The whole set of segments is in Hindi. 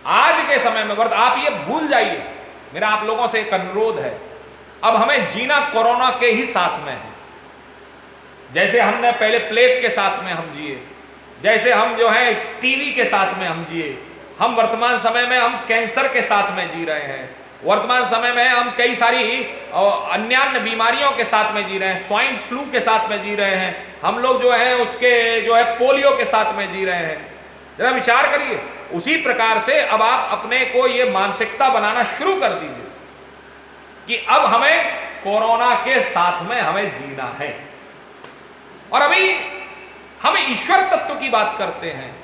आज के समय में आप ये भूल जाइए, मेरा आप लोगों से एक अनुरोध है, अब हमें जीना कोरोना के ही साथ में है। जैसे हमने पहले प्लेग के साथ में हम जिए, जैसे हम जो है टीवी के साथ में हम जिए, हम वर्तमान समय में हम कैंसर के साथ में जी रहे हैं, वर्तमान समय में हम कई सारी अन्य बीमारियों के साथ में जी रहे हैं, स्वाइन फ्लू के साथ में जी रहे हैं, हम लोग जो है उसके जो है पोलियो के साथ में जी रहे हैं। जरा विचार करिए, उसी प्रकार से अब आप अपने को ये मानसिकता बनाना शुरू कर दीजिए कि अब हमें कोरोना के साथ में हमें जीना है। और अभी हम ईश्वर तत्व की बात करते हैं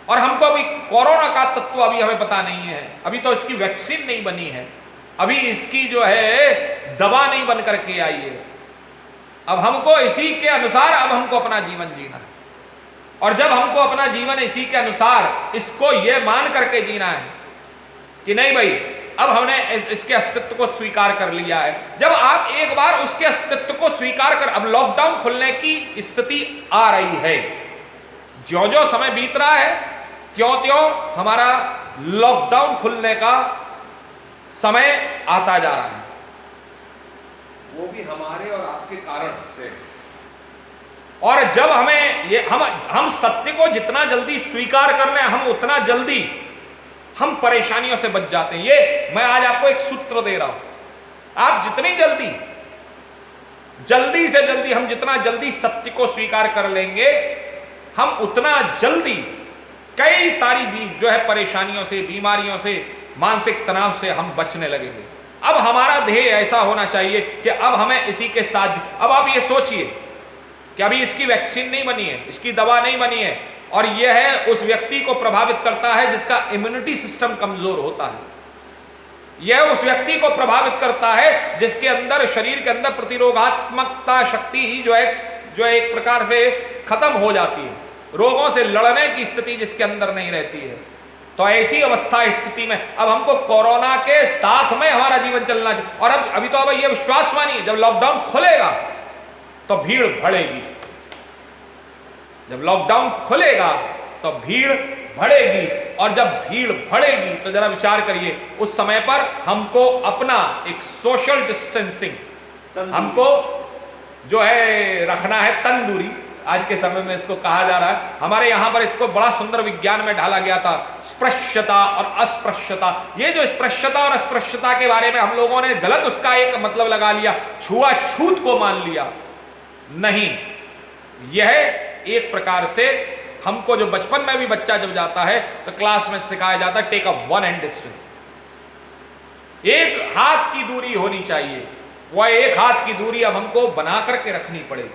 और हमको अभी कोरोना का तत्व अभी हमें पता नहीं है, अभी तो इसकी वैक्सीन नहीं बनी है, अभी इसकी जो है दवा नहीं बन करके आई है। अब हमको इसी के अनुसार अब हमको अपना जीवन जीना है, और जब हमको अपना जीवन इसी के अनुसार इसको ये मान करके जीना है कि नहीं भाई अब हमने इसके अस्तित्व को स्वीकार कर लिया है। जब आप एक बार उसके अस्तित्व को स्वीकार कर, अब लॉकडाउन खुलने की स्थिति आ रही है, ज्यों ज्यों समय बीत रहा है त्यों त्यों हमारा लॉकडाउन खुलने का समय आता जा रहा है, वो भी हमारे और आपके कारण से। और जब हमें ये हम सत्य को जितना जल्दी स्वीकार कर लें हम उतना जल्दी हम परेशानियों से बच जाते हैं। ये मैं आज आपको एक सूत्र दे रहा हूं, आप जितनी जल्दी से जल्दी हम जितना जल्दी सत्य को स्वीकार कर लेंगे हम उतना जल्दी कई सारी जो है परेशानियों से, बीमारियों से, मानसिक तनाव से हम बचने लगेंगे। अब हमारा ध्येय ऐसा होना चाहिए कि अब हमें इसी के साथ, अब आप ये सोचिए कि अभी इसकी वैक्सीन नहीं बनी है, इसकी दवा नहीं बनी है, और यह है उस व्यक्ति को प्रभावित करता है जिसका इम्यूनिटी सिस्टम कमजोर होता है, यह उस व्यक्ति को प्रभावित करता है जिसके अंदर शरीर के अंदर प्रतिरोधात्मकता शक्ति ही जो है एक प्रकार से खत्म हो जाती है, रोगों से लड़ने की स्थिति जिसके अंदर नहीं रहती है। तो ऐसी अवस्था स्थिति में अब हमको कोरोना के साथ में हमारा जीवन चलना चाहिए। और अब अभी तो अब यह विश्वास मानिए, जब लॉकडाउन खुलेगा तो भीड़ बढ़ेगी, जब लॉकडाउन खुलेगा तो भीड़ बढ़ेगी, और जब भीड़ बढ़ेगी तो जरा विचार करिए उस समय पर हमको अपना एक सोशल डिस्टेंसिंग हमको जो है रखना है, तंदूरी आज के समय में इसको कहा जा रहा है। हमारे यहां पर इसको बड़ा सुंदर विज्ञान में ढाला गया था, स्पृश्यता और अस्पृश्यता। ये जो स्पृश्यता और अस्पृश्यता के बारे में हम लोगों ने गलत उसका एक मतलब लगा लिया, छुआछूत को मान लिया। नहीं, यह एक प्रकार से हमको जो बचपन में भी बच्चा जब जाता है तो क्लास में सिखाया जाता है टेक अ 1 हैंड डिस्टेंस, एक हाथ की दूरी होनी चाहिए। वह एक हाथ की दूरी अब हमको बना करके रखनी पड़ेगी,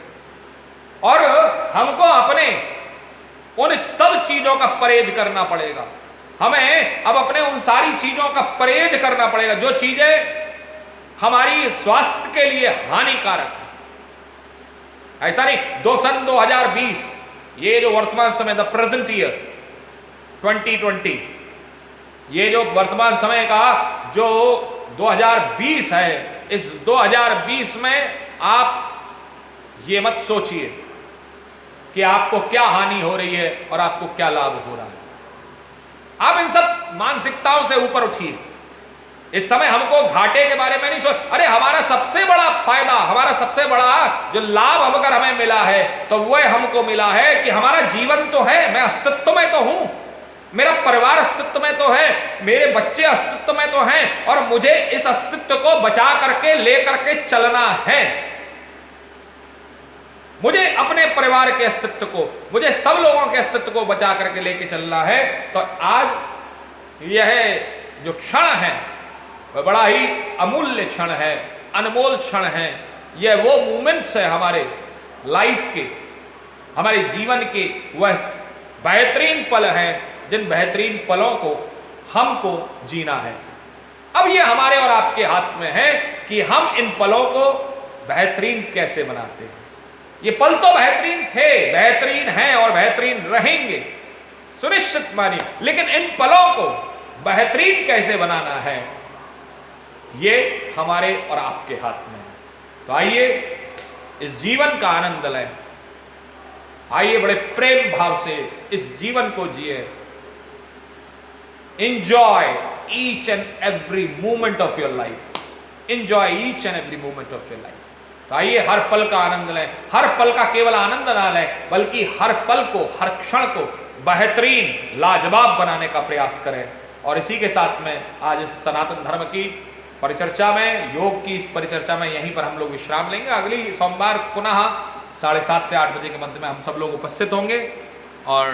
और हमको अपने उन सब चीजों का परहेज करना पड़ेगा। हमें अब अपने उन सारी चीजों का परहेज करना पड़ेगा जो चीजें हमारी स्वास्थ्य के लिए हानिकारक है। ऐसा नहीं, 2020 ये जो वर्तमान समय द प्रेजेंट ईयर 2020, ये जो वर्तमान समय का जो 2020 है, इस 2020 में आप ये मत सोचिए कि आपको क्या हानि हो रही है और आपको क्या लाभ हो रहा है। आप इन सब मानसिकताओं से ऊपर उठिए। इस समय हमको घाटे के बारे में नहीं सोच, अरे हमारा सबसे बड़ा फायदा, हमारा सबसे बड़ा जो लाभ हम अगर हमें मिला है तो वह हमको मिला है कि हमारा जीवन तो है, मैं अस्तित्व में तो हूं, मेरा परिवार अस्तित्व में तो है, मेरे बच्चे अस्तित्व में तो हैं, और मुझे इस अस्तित्व को बचा करके ले करके चलना है। मुझे अपने परिवार के अस्तित्व को, मुझे सब लोगों के अस्तित्व को बचा करके लेके चलना है। तो आज यह जो क्षण है वह बड़ा ही अमूल्य क्षण है, अनमोल क्षण है। यह वो मोमेंट्स है हमारे लाइफ के, हमारे जीवन के, वह बेहतरीन पल हैं जिन बेहतरीन पलों को हमको जीना है। अब यह हमारे और आपके हाथ में है कि हम इन पलों को बेहतरीन कैसे बनाते हैं। ये पल तो बेहतरीन थे, बेहतरीन हैं और बेहतरीन रहेंगे, सुनिश्चित मानिए, लेकिन इन पलों को बेहतरीन कैसे बनाना है ये हमारे और आपके हाथ में है। तो आइए इस जीवन का आनंद लें, आइए बड़े प्रेम भाव से इस जीवन को जिए, Enjoy each and every moment of your life. Enjoy each and every moment of your life. तो आइए हर पल का आनंद लें, हर पल का केवल आनंद ना लें, बल्कि हर पल को, हर क्षण को बेहतरीन, लाजवाब बनाने का प्रयास करें। और इसी के साथ में आज इस सनातन धर्म की परिचर्चा में, योग की इस परिचर्चा में यहीं पर हम लोग विश्राम लेंगे। अगली सोमवार पुनः 7:30 से 8 बजे के मध्य में हम सब लोग उपस्थित होंगे और